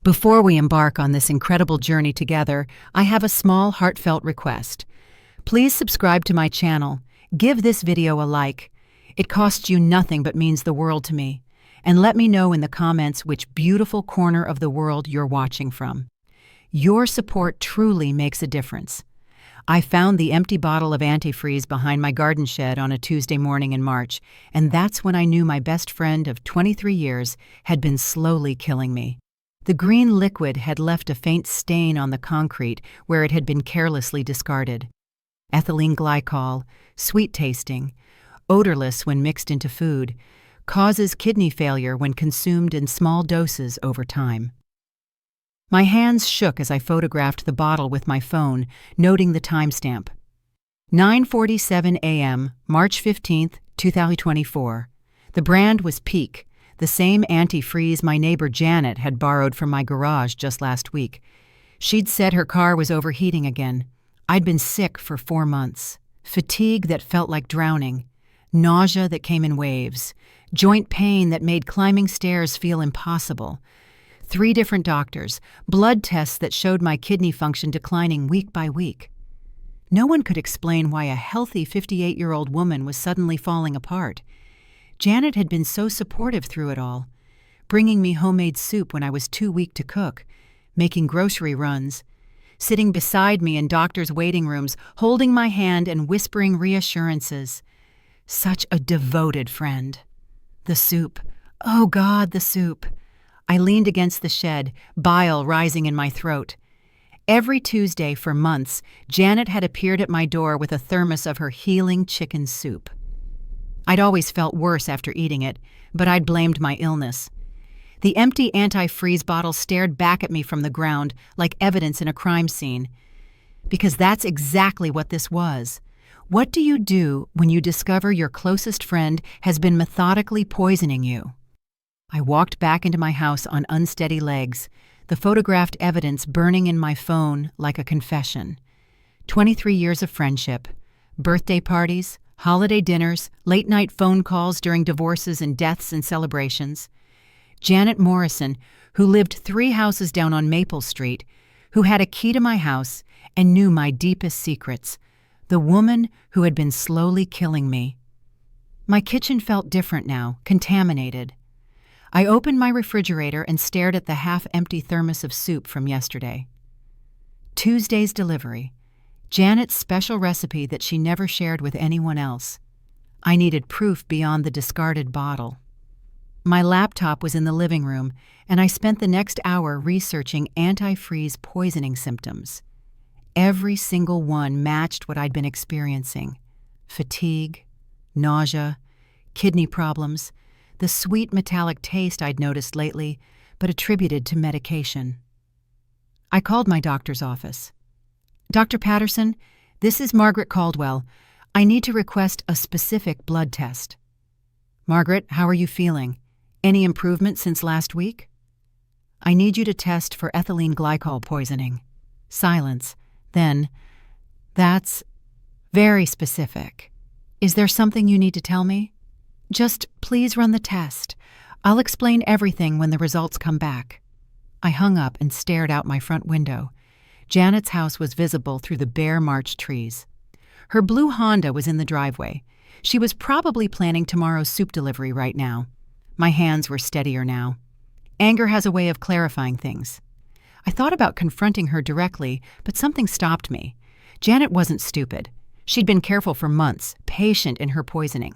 Before we embark on this incredible journey together, I have a small, heartfelt request. Please subscribe to my channel. Give this video a like. It costs you nothing but means the world to me. And let me know in the comments which beautiful corner of the world you're watching from. Your support truly makes a difference. I found the empty bottle of antifreeze behind my garden shed on a Tuesday morning in March, and that's when I knew my best friend of 23 years had been slowly killing me. The green liquid had left a faint stain on the concrete where it had been carelessly discarded. Ethylene glycol, sweet-tasting, odorless when mixed into food, causes kidney failure when consumed in small doses over time. My hands shook as I photographed the bottle with my phone, noting the timestamp. 9:47 a.m., March 15, 2024. The brand was Peak, the same antifreeze my neighbor Janet had borrowed from my garage just last week. She'd said her car was overheating again. I'd been sick for 4 months. Fatigue that felt like drowning. Nausea that came in waves. Joint pain that made climbing stairs feel impossible. 3 different doctors, blood tests that showed my kidney function declining week by week. No one could explain why a healthy 58-year-old woman was suddenly falling apart. Janet had been so supportive through it all, bringing me homemade soup when I was too weak to cook, making grocery runs, sitting beside me in doctors' waiting rooms, holding my hand and whispering reassurances. Such a devoted friend. The soup. Oh God, the soup. I leaned against the shed, bile rising in my throat. Every Tuesday for months, Janet had appeared at my door with a thermos of her healing chicken soup. I'd always felt worse after eating it, but I'd blamed my illness. The empty antifreeze bottle stared back at me from the ground like evidence in a crime scene. Because that's exactly what this was. What do you do when you discover your closest friend has been methodically poisoning you? I walked back into my house on unsteady legs, the photographed evidence burning in my phone like a confession. 23 years of friendship, birthday parties, holiday dinners, late-night phone calls during divorces and deaths and celebrations. Janet Morrison, who lived 3 houses down on Maple Street, who had a key to my house and knew my deepest secrets. The woman who had been slowly killing me. My kitchen felt different now, contaminated. I opened my refrigerator and stared at the half-empty thermos of soup from yesterday. Tuesday's delivery. Janet's special recipe that she never shared with anyone else. I needed proof beyond the discarded bottle. My laptop was in the living room, and I spent the next hour researching antifreeze poisoning symptoms. Every single one matched what I'd been experiencing. Fatigue, nausea, kidney problems, the sweet metallic taste I'd noticed lately, but attributed to medication. I called my doctor's office. Dr. Patterson, this is Margaret Caldwell. I need to request a specific blood test. Margaret, how are you feeling? Any improvement since last week? I need you to test for ethylene glycol poisoning. Silence. Then, that's very specific. Is there something you need to tell me? Just please run the test. I'll explain everything when the results come back. I hung up and stared out my front window. Janet's house was visible through the bare March trees. Her blue Honda was in the driveway. She was probably planning tomorrow's soup delivery right now. My hands were steadier now. Anger has a way of clarifying things. I thought about confronting her directly, but something stopped me. Janet wasn't stupid. She'd been careful for months, patient in her poisoning.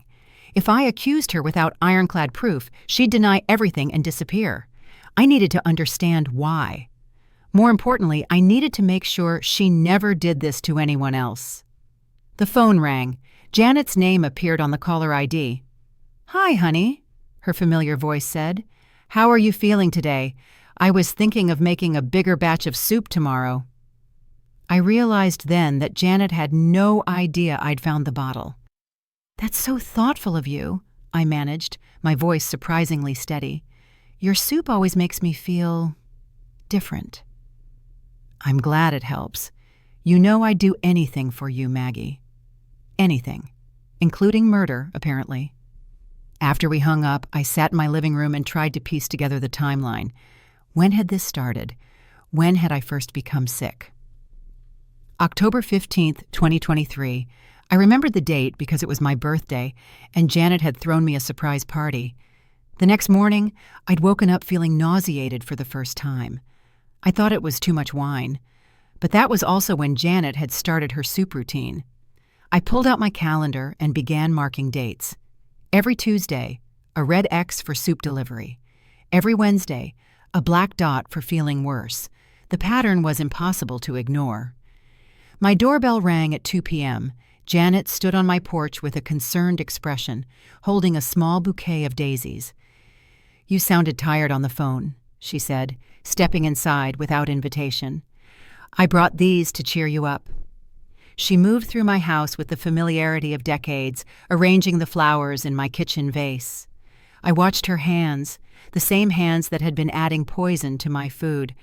If I accused her without ironclad proof, she'd deny everything and disappear. I needed to understand why. More importantly, I needed to make sure she never did this to anyone else. The phone rang. Janet's name appeared on the caller ID. "Hi, honey," her familiar voice said. "How are you feeling today? I was thinking of making a bigger batch of soup tomorrow." I realized then that Janet had no idea I'd found the bottle. "That's so thoughtful of you," I managed, my voice surprisingly steady. "Your soup always makes me feel different." "I'm glad it helps. You know I'd do anything for you, Maggie. Anything. Including murder, apparently." After we hung up, I sat in my living room and tried to piece together the timeline. When had this started? When had I first become sick? October 15th, 2023. I remembered the date because it was my birthday, and Janet had thrown me a surprise party. The next morning, I'd woken up feeling nauseated for the first time. I thought it was too much wine, but that was also when Janet had started her soup routine. I pulled out my calendar and began marking dates. Every Tuesday, a red X for soup delivery. Every Wednesday, a black dot for feeling worse. The pattern was impossible to ignore. My doorbell rang at 2 p.m. Janet stood on my porch with a concerned expression, holding a small bouquet of daisies. "You sounded tired on the phone," she said, stepping inside without invitation. "I brought these to cheer you up." She moved through my house with the familiarity of decades, arranging the flowers in my kitchen vase. I watched her hands, the same hands that had been adding poison to my food.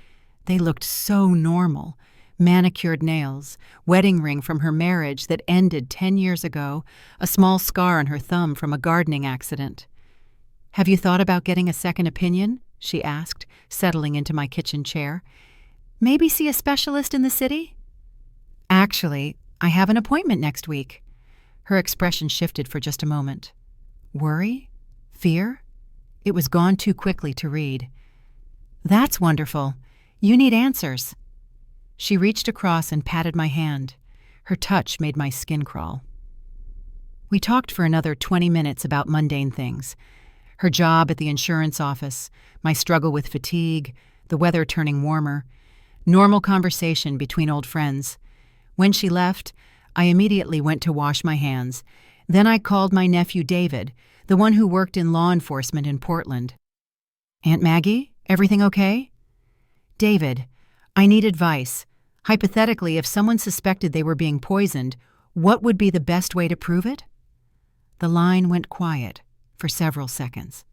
They looked so normal. Manicured nails, wedding ring from her marriage that ended 10 years ago, a small scar on her thumb from a gardening accident. "Have you thought about getting a second opinion?" she asked, settling into my kitchen chair. "Maybe see a specialist in the city?" "Actually, I have an appointment next week." Her expression shifted for just a moment. Worry? Fear? It was gone too quickly to read. "That's wonderful. You need answers." She reached across and patted my hand. Her touch made my skin crawl. We talked for another 20 minutes about mundane things. Her job at the insurance office, my struggle with fatigue, the weather turning warmer. Normal conversation between old friends. When she left, I immediately went to wash my hands. Then I called my nephew David, the one who worked in law enforcement in Portland. "Aunt Maggie, everything okay?" "David, I need advice. Hypothetically, if someone suspected they were being poisoned, what would be the best way to prove it?" The line went quiet for several seconds.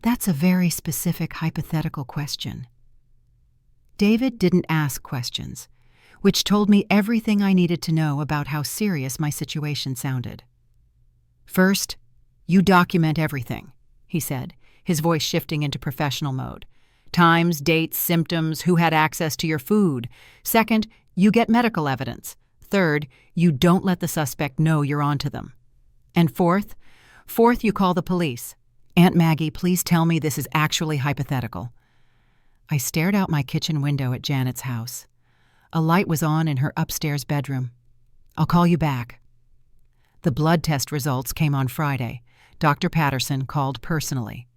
"That's a very specific hypothetical question." David didn't ask questions, which told me everything I needed to know about how serious my situation sounded. "First, you document everything," he said, his voice shifting into professional mode. "Times, dates, symptoms, who had access to your food. Second, you get medical evidence. Third, you don't let the suspect know you're onto them. And fourth, you call the police. Aunt Maggie, please tell me this is actually hypothetical." I stared out my kitchen window at Janet's house. A light was on in her upstairs bedroom. "I'll call you back." The blood test results came on Friday. Dr. Patterson called personally.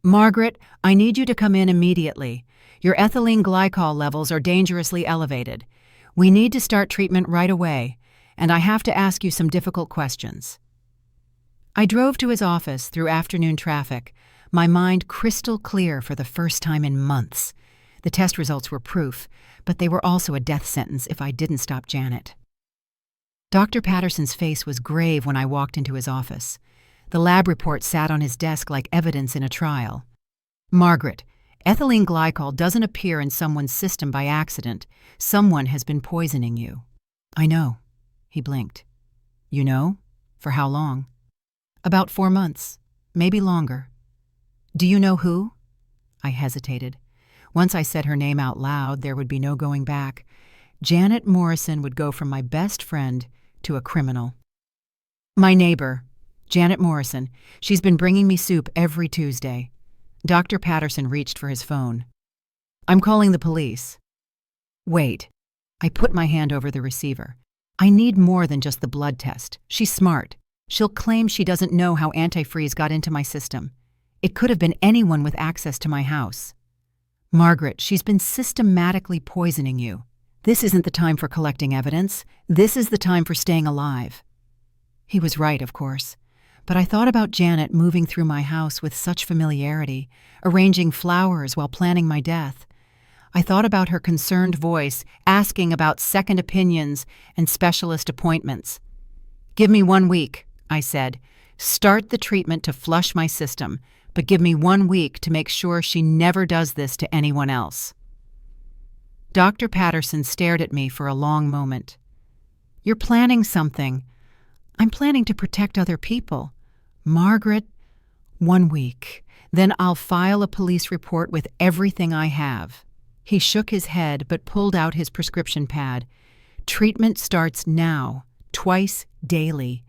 "Margaret, I need you to come in immediately. Your ethylene glycol levels are dangerously elevated. We need to start treatment right away, and I have to ask you some difficult questions." I drove to his office through afternoon traffic, my mind crystal clear for the first time in months. The test results were proof, but they were also a death sentence if I didn't stop Janet. Dr. Patterson's face was grave when I walked into his office. The lab report sat on his desk like evidence in a trial. "Margaret, ethylene glycol doesn't appear in someone's system by accident. Someone has been poisoning you." "I know." He blinked. "You know? For how long?" "About 4 months, maybe longer." "Do you know who?" I hesitated. Once I said her name out loud, there would be no going back. Janet Morrison would go from my best friend to a criminal. "My neighbor, Janet Morrison. She's been bringing me soup every Tuesday." Dr. Patterson reached for his phone. "I'm calling the police." "Wait." I put my hand over the receiver. "I need more than just the blood test. She's smart. She'll claim she doesn't know how antifreeze got into my system. It could have been anyone with access to my house." "Margaret, she's been systematically poisoning you. This isn't the time for collecting evidence. This is the time for staying alive." He was right, of course. But I thought about Janet moving through my house with such familiarity, arranging flowers while planning my death. I thought about her concerned voice, asking about second opinions and specialist appointments. "Give me 1 week," I said. "Start the treatment to flush my system, but give me 1 week to make sure she never does this to anyone else." Dr. Patterson stared at me for a long moment. "You're planning something." "I'm planning to protect other people." "Margaret, 1 week. Then I'll file a police report with everything I have." He shook his head but pulled out his prescription pad. "Treatment starts now, twice daily.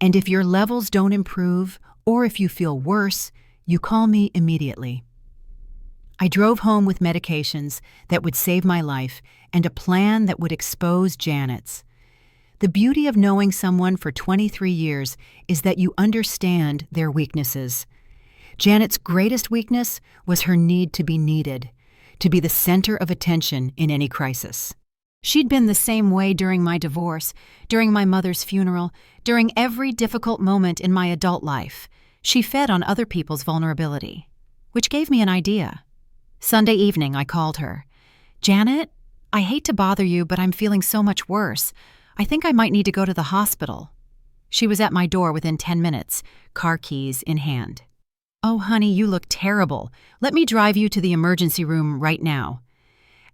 And if your levels don't improve, or if you feel worse, you call me immediately." I drove home with medications that would save my life and a plan that would expose Janet's. The beauty of knowing someone for 23 years is that you understand their weaknesses. Janet's greatest weakness was her need to be needed, to be the center of attention in any crisis. She'd been the same way during my divorce, during my mother's funeral, during every difficult moment in my adult life. She fed on other people's vulnerability, which gave me an idea. Sunday evening, I called her. "Janet, I hate to bother you, but I'm feeling so much worse. I think I might need to go to the hospital." She was at my door within 10 minutes, car keys in hand. "Oh, honey, you look terrible. Let me drive you to the emergency room right now."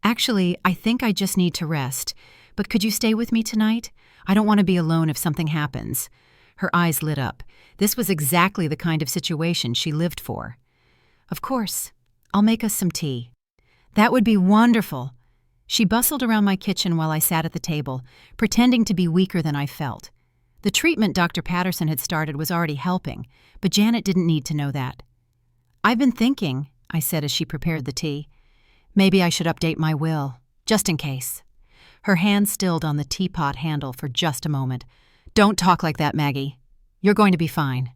"Actually, I think I just need to rest. But could you stay with me tonight? I don't want to be alone if something happens." Her eyes lit up. This was exactly the kind of situation she lived for. "Of course. I'll make us some tea." "That would be wonderful." She bustled around my kitchen while I sat at the table, pretending to be weaker than I felt. The treatment Dr. Patterson had started was already helping, but Janet didn't need to know that. "I've been thinking," I said as she prepared the tea. "Maybe I should update my will, just in case." Her hand stilled on the teapot handle for just a moment. "Don't talk like that, Maggie. You're going to be fine."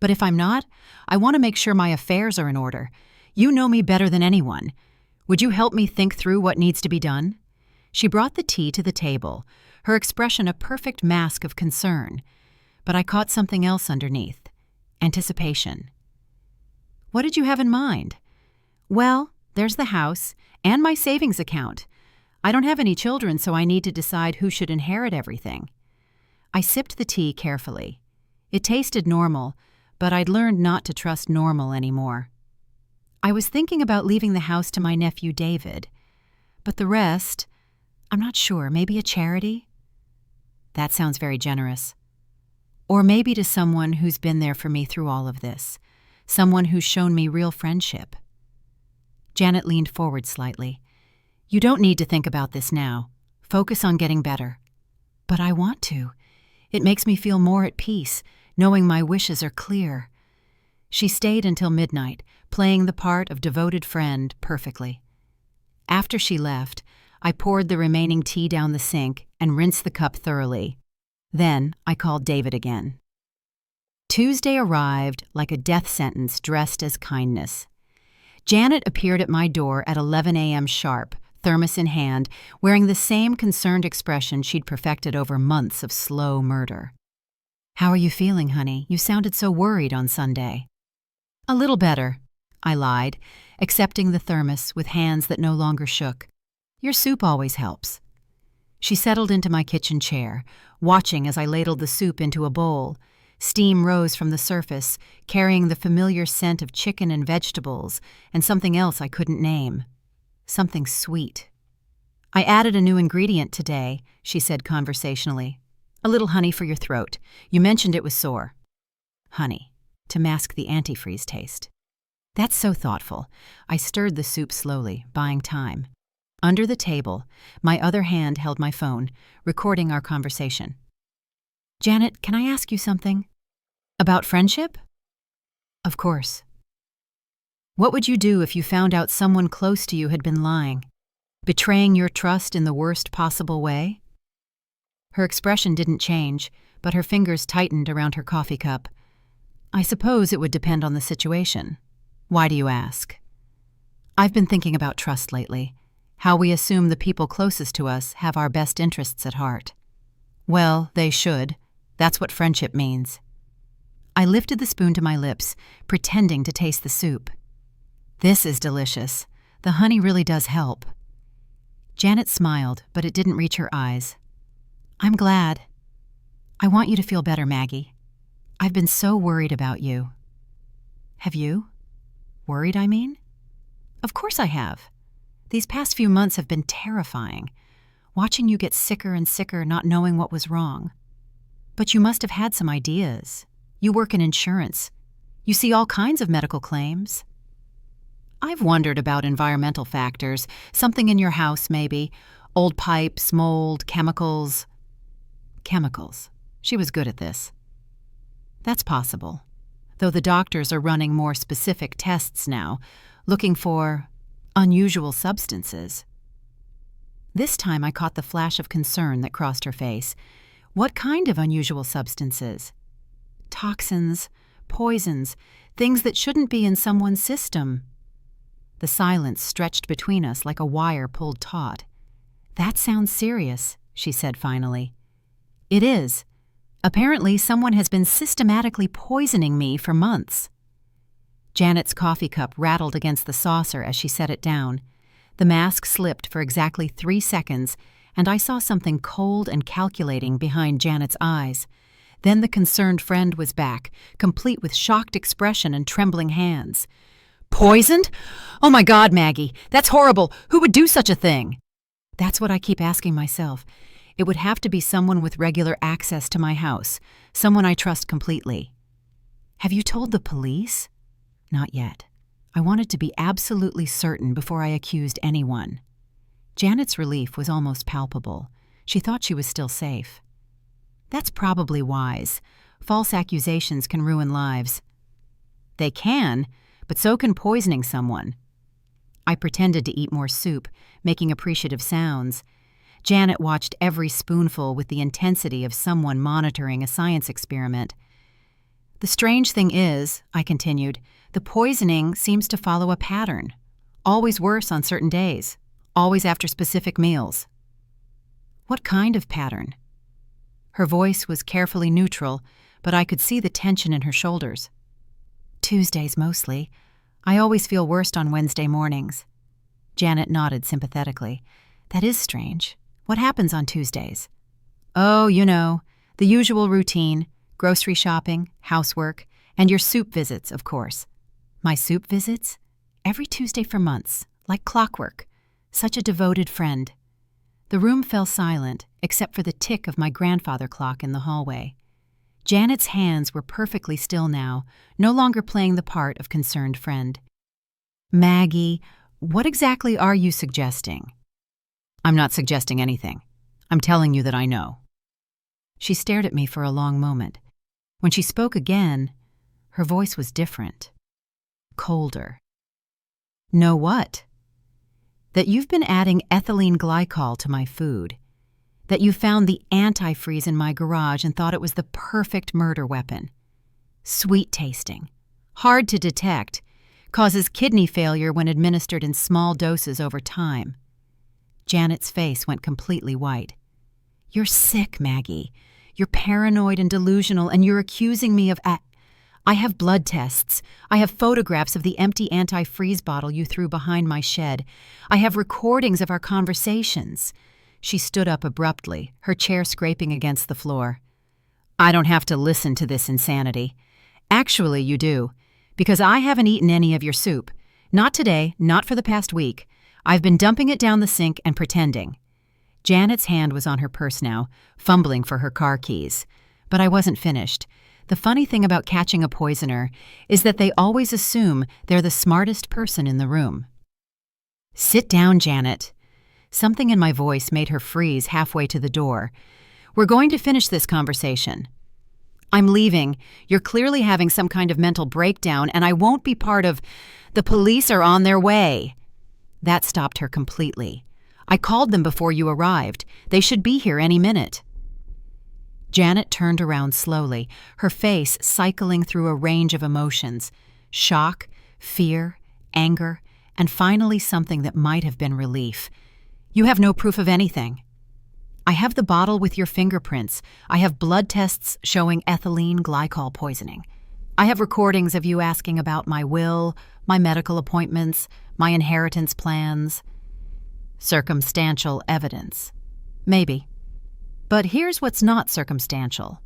"But if I'm not, I want to make sure my affairs are in order. You know me better than anyone. Would you help me think through what needs to be done?" She brought the tea to the table, her expression a perfect mask of concern. But I caught something else underneath: anticipation. "What did you have in mind?" "Well, there's the house and my savings account. I don't have any children, so I need to decide who should inherit everything." I sipped the tea carefully. It tasted normal, but I'd learned not to trust normal anymore. I was thinking about leaving the house to my nephew David. But the rest, I'm not sure, maybe a charity? That sounds very generous. Or maybe to someone who's been there for me through all of this, someone who's shown me real friendship. Janet leaned forward slightly. "You don't need to think about this now. Focus on getting better." "But I want to. It makes me feel more at peace, knowing my wishes are clear." She stayed until midnight, playing the part of devoted friend perfectly. After she left, I poured the remaining tea down the sink and rinsed the cup thoroughly. Then I called David again. Tuesday arrived like a death sentence dressed as kindness. Janet appeared at my door at 11 a.m. sharp, thermos in hand, wearing the same concerned expression she'd perfected over months of slow murder. "How are you feeling, honey? You sounded so worried on Sunday." "A little better," I lied, accepting the thermos with hands that no longer shook. "Your soup always helps." She settled into my kitchen chair, watching as I ladled the soup into a bowl. Steam rose from the surface, carrying the familiar scent of chicken and vegetables, and something else I couldn't name. Something sweet. "I added a new ingredient today," she said conversationally. "A little honey for your throat. You mentioned it was sore." Honey, to mask the antifreeze taste. That's so thoughtful. I stirred the soup slowly, buying time. Under the table, my other hand held my phone, recording our conversation. "Janet, can I ask you something?" "About friendship?" "Of course." "What would you do if you found out someone close to you had been lying, betraying your trust in the worst possible way?" Her expression didn't change, but her fingers tightened around her coffee cup. "I suppose it would depend on the situation. Why do you ask?" "I've been thinking about trust lately. How we assume the people closest to us have our best interests at heart." "Well, they should. That's what friendship means." I lifted the spoon to my lips, pretending to taste the soup. "This is delicious. The honey really does help." Janet smiled, but it didn't reach her eyes. "I'm glad. I want you to feel better, Maggie. I've been so worried about you." "Have you? Worried, I mean?" "Of course I have. These past few months have been terrifying, watching you get sicker and sicker, not knowing what was wrong. But you must have had some ideas. You work in insurance. You see all kinds of medical claims. I've wondered about environmental factors, something in your house maybe, old pipes, mold, chemicals. Chemicals. She was good at this. That's possible, though the doctors are running more specific tests now, looking for unusual substances. This time I caught the flash of concern that crossed her face. What kind of unusual substances? Toxins, poisons, things that shouldn't be in someone's system. The silence stretched between us like a wire pulled taut. That sounds serious, she said finally. It is. Apparently, someone has been systematically poisoning me for months. Janet's coffee cup rattled against the saucer as she set it down. The mask slipped for exactly 3 seconds, and I saw something cold and calculating behind Janet's eyes. Then the concerned friend was back, complete with shocked expression and trembling hands. Poisoned? Oh my God, Maggie, that's horrible. Who would do such a thing? That's what I keep asking myself. It would have to be someone with regular access to my house, someone I trust completely. Have you told the police? Not yet. I wanted to be absolutely certain before I accused anyone. Janet's relief was almost palpable. She thought she was still safe. That's probably wise. False accusations can ruin lives. They can, but so can poisoning someone. I pretended to eat more soup, making appreciative sounds. Janet watched every spoonful with the intensity of someone monitoring a science experiment. The strange thing is, I continued, the poisoning seems to follow a pattern. Always worse on certain days. Always after specific meals. What kind of pattern? Her voice was carefully neutral, but I could see the tension in her shoulders. Tuesdays mostly. I always feel worst on Wednesday mornings. Janet nodded sympathetically. That is strange. What happens on Tuesdays? Oh, you know, the usual routine, grocery shopping, housework, and your soup visits, of course. My soup visits? Every Tuesday for months, like clockwork. Such a devoted friend. The room fell silent, except for the tick of my grandfather clock in the hallway. Janet's hands were perfectly still now, no longer playing the part of concerned friend. Maggie, what exactly are you suggesting? I'm not suggesting anything. I'm telling you that I know. She stared at me for a long moment. When she spoke again, her voice was different. Colder. Know what? That you've been adding ethylene glycol to my food. That you found the antifreeze in my garage and thought it was the perfect murder weapon. Sweet tasting. Hard to detect. Causes kidney failure when administered in small doses over time. Janet's face went completely white. You're sick, Maggie. You're paranoid and delusional, and you're accusing me of I have blood tests. I have photographs of the empty antifreeze bottle you threw behind my shed. I have recordings of our conversations. She stood up abruptly, her chair scraping against the floor. I don't have to listen to this insanity. Actually, you do, because I haven't eaten any of your soup. Not today, not for the past week. I've been dumping it down the sink and pretending. Janet's hand was on her purse now, fumbling for her car keys. But I wasn't finished. The funny thing about catching a poisoner is that they always assume they're the smartest person in the room. Sit down, Janet. Something in my voice made her freeze halfway to the door. We're going to finish this conversation. I'm leaving. You're clearly having some kind of mental breakdown, and I won't be part of... The police are on their way. That stopped her completely. I called them before you arrived. They should be here any minute. Janet turned around slowly, her face cycling through a range of emotions. Shock, fear, anger, and finally something that might have been relief. You have no proof of anything. I have the bottle with your fingerprints. I have blood tests showing ethylene glycol poisoning. I have recordings of you asking about my will, my medical appointments, my inheritance plans. Circumstantial evidence. Maybe. But here's what's not circumstantial.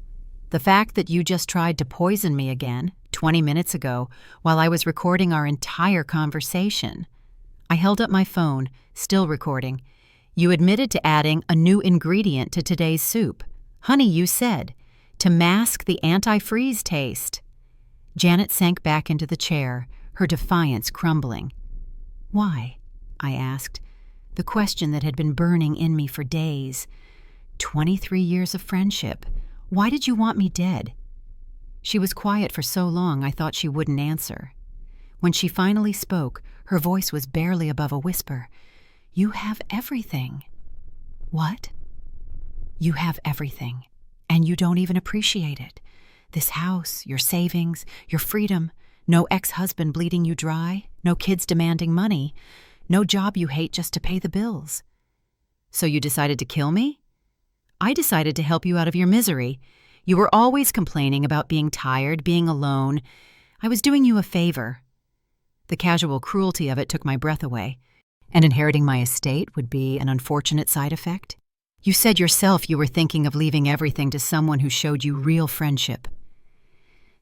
The fact that you just tried to poison me again, 20 minutes ago, while I was recording our entire conversation. I held up my phone, still recording. You admitted to adding a new ingredient to today's soup. Honey, you said, to mask the antifreeze taste. Janet sank back into the chair, her defiance crumbling. "Why?" I asked, the question that had been burning in me for days. 23 years of friendship. Why did you want me dead? She was quiet for so long I thought she wouldn't answer. When she finally spoke, her voice was barely above a whisper. "You have everything." "What?" "You have everything, and you don't even appreciate it. This house, your savings, your freedom, no ex-husband bleeding you dry, no kids demanding money, no job you hate just to pay the bills." "So you decided to kill me?" "I decided to help you out of your misery. You were always complaining about being tired, being alone. I was doing you a favor." The casual cruelty of it took my breath away. And inheriting my estate would be an unfortunate side effect? You said yourself you were thinking of leaving everything to someone who showed you real friendship.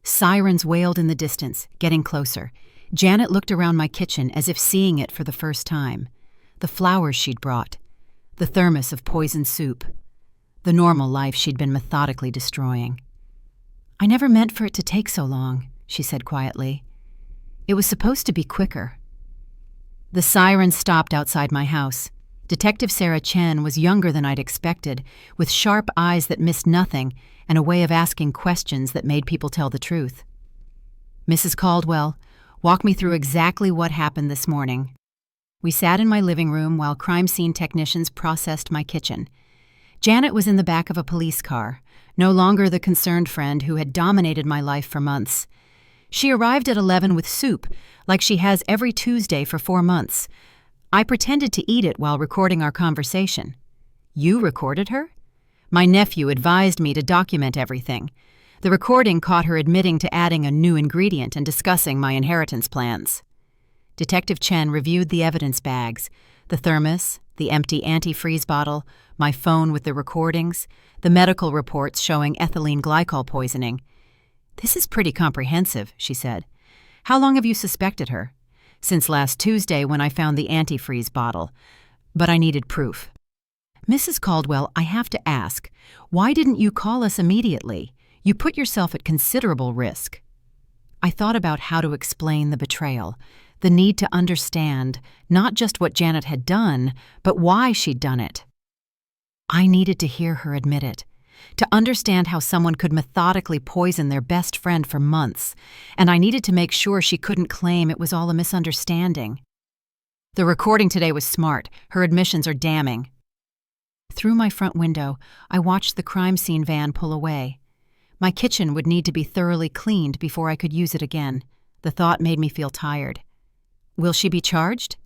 Sirens wailed in the distance, getting closer. Janet looked around my kitchen as if seeing it for the first time. The flowers she'd brought, the thermos of poisoned soup, the normal life she'd been methodically destroying. "I never meant for it to take so long," she said quietly. "It was supposed to be quicker." The sirens stopped outside my house. Detective Sarah Chen was younger than I'd expected, with sharp eyes that missed nothing and a way of asking questions that made people tell the truth. "Mrs. Caldwell, walk me through exactly what happened this morning." We sat in my living room while crime scene technicians processed my kitchen. Janet was in the back of a police car, no longer the concerned friend who had dominated my life for months. She arrived at 11 with soup, like she has every Tuesday for 4 months. I pretended to eat it while recording our conversation. "You recorded her?" "My nephew advised me to document everything." The recording caught her admitting to adding a new ingredient and discussing my inheritance plans. Detective Chen reviewed the evidence bags, the thermos, the empty antifreeze bottle, my phone with the recordings, the medical reports showing ethylene glycol poisoning. "This is pretty comprehensive," she said. "How long have you suspected her?" "Since last Tuesday when I found the antifreeze bottle. But I needed proof." "Mrs. Caldwell, I have to ask, why didn't you call us immediately? You put yourself at considerable risk." I thought about how to explain the betrayal, the need to understand not just what Janet had done, but why she'd done it. I needed to hear her admit it, to understand how someone could methodically poison their best friend for months, and I needed to make sure she couldn't claim it was all a misunderstanding. "The recording today was smart. Her admissions are damning." Through my front window, I watched the crime scene van pull away. My kitchen would need to be thoroughly cleaned before I could use it again. The thought made me feel tired. "Will she be charged?"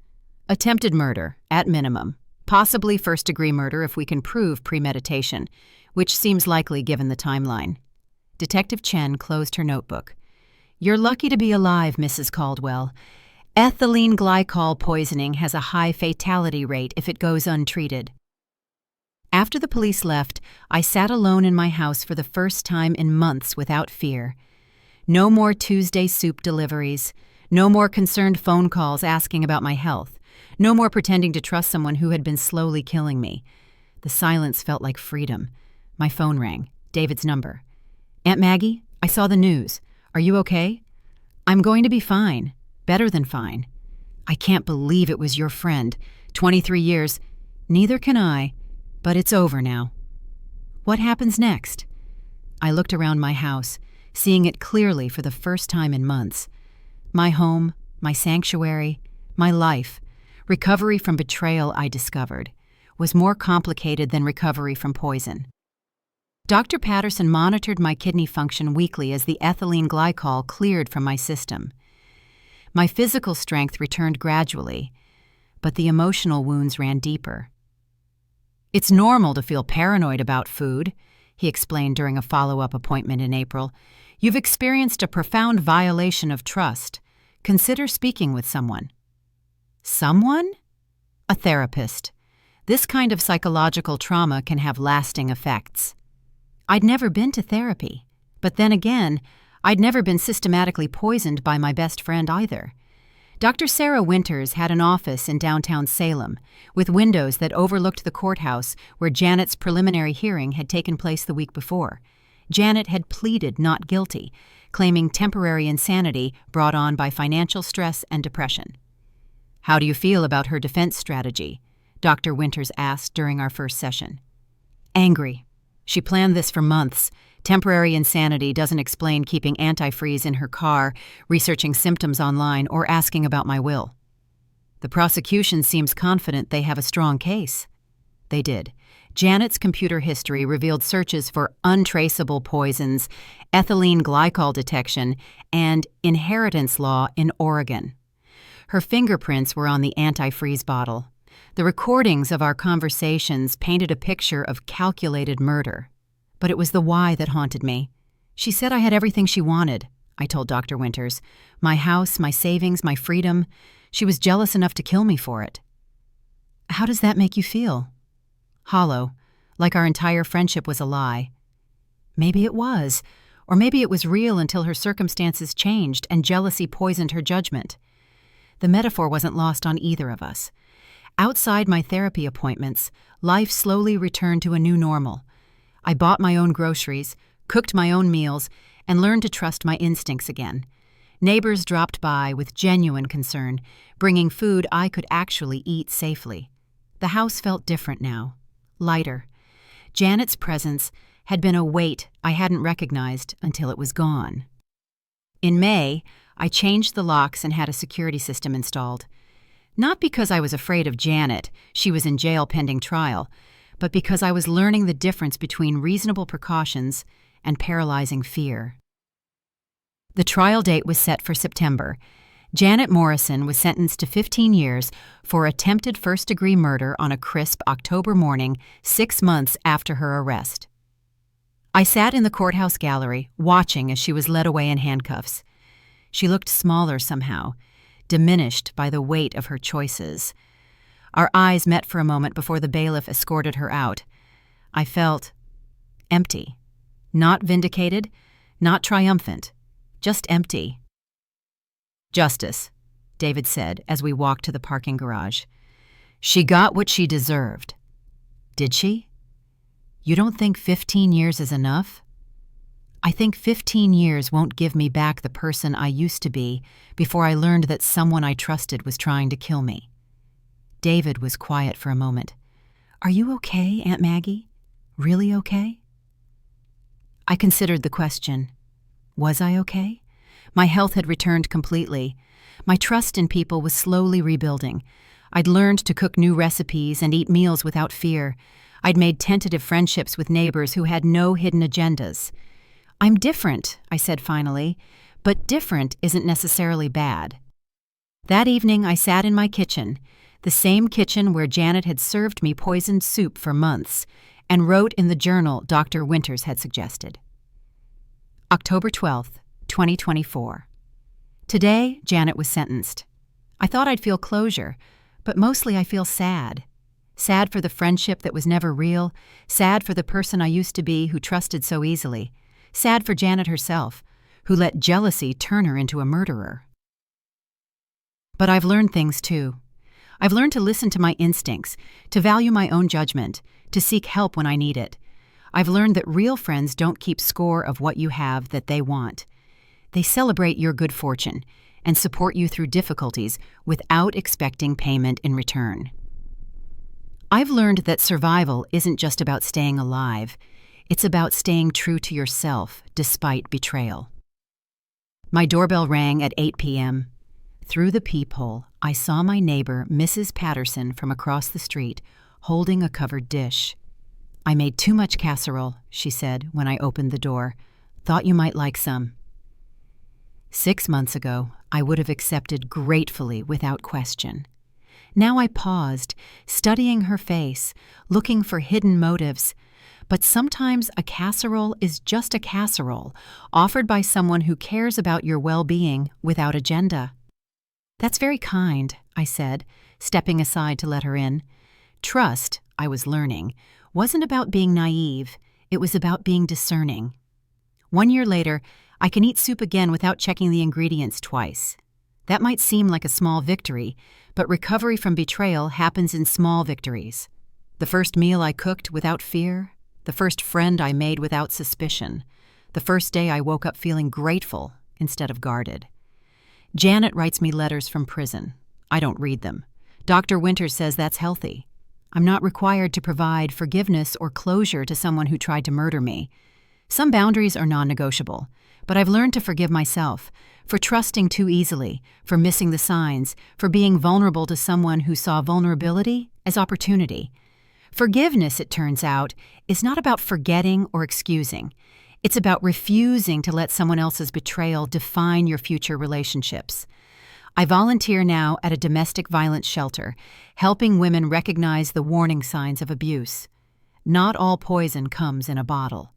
"Attempted murder, at minimum. Possibly first-degree murder if we can prove premeditation, which seems likely given the timeline." Detective Chen closed her notebook. "You're lucky to be alive, Mrs. Caldwell. Ethylene glycol poisoning has a high fatality rate if it goes untreated." After the police left, I sat alone in my house for the first time in months without fear. No more Tuesday soup deliveries. No more concerned phone calls asking about my health. No more pretending to trust someone who had been slowly killing me. The silence felt like freedom. My phone rang. David's number. "Aunt Maggie, I saw the news. Are you okay?" "I'm going to be fine. Better than fine." "I can't believe it was your friend. 23 years. Neither can I. But it's over now." "What happens next?" I looked around my house, seeing it clearly for the first time in months. My home, my sanctuary, my life, recovery from betrayal, I discovered, was more complicated than recovery from poison. Dr. Patterson monitored my kidney function weekly as the ethylene glycol cleared from my system. My physical strength returned gradually, but the emotional wounds ran deeper. "It's normal to feel paranoid about food," he explained during a follow-up appointment in April. "You've experienced a profound violation of trust. Consider speaking with someone." "Someone?" "A therapist. This kind of psychological trauma can have lasting effects." I'd never been to therapy, but then again, I'd never been systematically poisoned by my best friend either. Dr. Sarah Winters had an office in downtown Salem, with windows that overlooked the courthouse where Janet's preliminary hearing had taken place the week before. Janet had pleaded not guilty, claiming temporary insanity brought on by financial stress and depression. "How do you feel about her defense strategy?" Dr. Winters asked during our first session. "Angry. She planned this for months. Temporary insanity doesn't explain keeping antifreeze in her car, researching symptoms online, or asking about my will." "The prosecution seems confident they have a strong case." They did. Janet's computer history revealed searches for untraceable poisons, ethylene glycol detection, and inheritance law in Oregon. Her fingerprints were on the antifreeze bottle. The recordings of our conversations painted a picture of calculated murder. But it was the why that haunted me. "She said I had everything she wanted," I told Dr. Winters. "My house, my savings, my freedom. She was jealous enough to kill me for it." "How does that make you feel?" "Hollow, like our entire friendship was a lie." Maybe it was, or maybe it was real until her circumstances changed and jealousy poisoned her judgment. The metaphor wasn't lost on either of us. Outside my therapy appointments, life slowly returned to a new normal. I bought my own groceries, cooked my own meals, and learned to trust my instincts again. Neighbors dropped by with genuine concern, bringing food I could actually eat safely. The house felt different now, lighter. Janet's presence had been a weight I hadn't recognized until it was gone. In May, I changed the locks and had a security system installed. Not because I was afraid of Janet, she was in jail pending trial, but because I was learning the difference between reasonable precautions and paralyzing fear. The trial date was set for September. Janet Morrison was sentenced to 15 years for attempted first-degree murder on a crisp October morning, 6 months after her arrest. I sat in the courthouse gallery, watching as she was led away in handcuffs. She looked smaller somehow, diminished by the weight of her choices. Our eyes met for a moment before the bailiff escorted her out. I felt empty. Not vindicated, not triumphant, just empty. "Justice," David said as we walked to the parking garage. "She got what she deserved." "Did she? You don't think 15 years is enough?" "I think 15 years won't give me back the person I used to be before I learned that someone I trusted was trying to kill me." David was quiet for a moment. "Are you okay, Aunt Maggie? Really okay?" I considered the question. Was I okay? My health had returned completely. My trust in people was slowly rebuilding. I'd learned to cook new recipes and eat meals without fear. I'd made tentative friendships with neighbors who had no hidden agendas. "I'm different," I said finally, "but different isn't necessarily bad." That evening I sat in my kitchen, the same kitchen where Janet had served me poisoned soup for months, and wrote in the journal Dr. Winters had suggested. October 12th, 2024. Today, Janet was sentenced. I thought I'd feel closure, but mostly I feel sad. Sad for the friendship that was never real, sad for the person I used to be who trusted so easily, sad for Janet herself, who let jealousy turn her into a murderer. But I've learned things too. I've learned to listen to my instincts, to value my own judgment, to seek help when I need it. I've learned that real friends don't keep score of what you have that they want. They celebrate your good fortune and support you through difficulties without expecting payment in return. I've learned that survival isn't just about staying alive. It's about staying true to yourself despite betrayal. My doorbell rang at 8 p.m. Through the peephole, I saw my neighbor, Mrs. Patterson, from across the street, holding a covered dish. "I made too much casserole," she said when I opened the door. "Thought you might like some." 6 months ago, I would have accepted gratefully without question. Now I paused, studying her face, looking for hidden motives. But sometimes a casserole is just a casserole, offered by someone who cares about your well-being without agenda. "That's very kind," I said, stepping aside to let her in. Trust, I was learning, wasn't about being naive. It was about being discerning. 1 year later, I can eat soup again without checking the ingredients twice. That might seem like a small victory, but recovery from betrayal happens in small victories. The first meal I cooked without fear, the first friend I made without suspicion, The first day I woke up feeling grateful instead of guarded. Janet writes me letters from prison. I don't read them. Dr. Winters says that's healthy. I'm not required to provide forgiveness or closure to someone who tried to murder me. Some boundaries are non-negotiable, but I've learned to forgive myself for trusting too easily, for missing the signs, for being vulnerable to someone who saw vulnerability as opportunity. Forgiveness, it turns out, is not about forgetting or excusing. It's about refusing to let someone else's betrayal define your future relationships. I volunteer now at a domestic violence shelter, helping women recognize the warning signs of abuse. Not all poison comes in a bottle.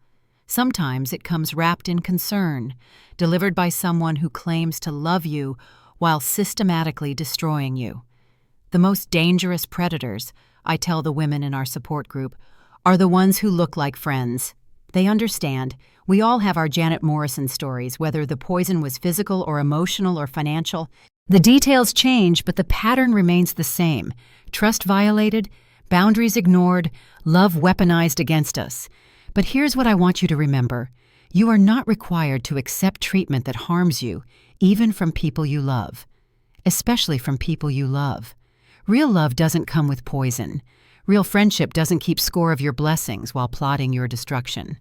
Sometimes it comes wrapped in concern, delivered by someone who claims to love you while systematically destroying you. The most dangerous predators, I tell the women in our support group, are the ones who look like friends. They understand. We all have our Janet Morrison stories, whether the poison was physical or emotional or financial. The details change, but the pattern remains the same. Trust violated, boundaries ignored, love weaponized against us. But here's what I want you to remember. You are not required to accept treatment that harms you, even from people you love. Especially from people you love. Real love doesn't come with poison. Real friendship doesn't keep score of your blessings while plotting your destruction.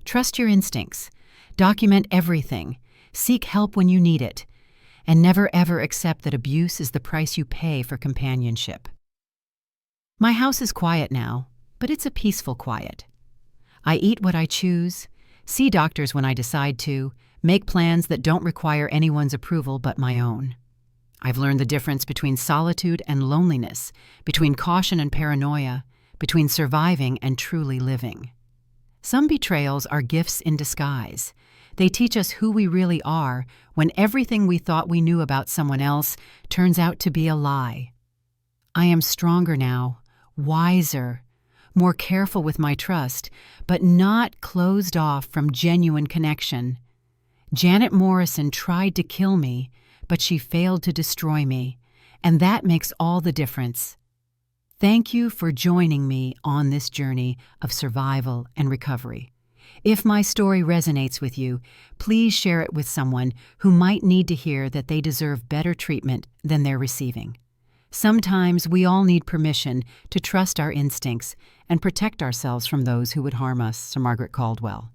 Trust your instincts. Document everything. Seek help when you need it. And never ever accept that abuse is the price you pay for companionship. My house is quiet now, but it's a peaceful quiet. I eat what I choose, see doctors when I decide to, make plans that don't require anyone's approval but my own. I've learned the difference between solitude and loneliness, between caution and paranoia, between surviving and truly living. Some betrayals are gifts in disguise. They teach us who we really are when everything we thought we knew about someone else turns out to be a lie. I am stronger now, wiser, more careful with my trust, but not closed off from genuine connection. Janet Morrison tried to kill me, but she failed to destroy me, and that makes all the difference. Thank you for joining me on this journey of survival and recovery. If my story resonates with you, please share it with someone who might need to hear that they deserve better treatment than they're receiving. Sometimes we all need permission to trust our instincts and protect ourselves from those who would harm us, Sir Margaret Caldwell.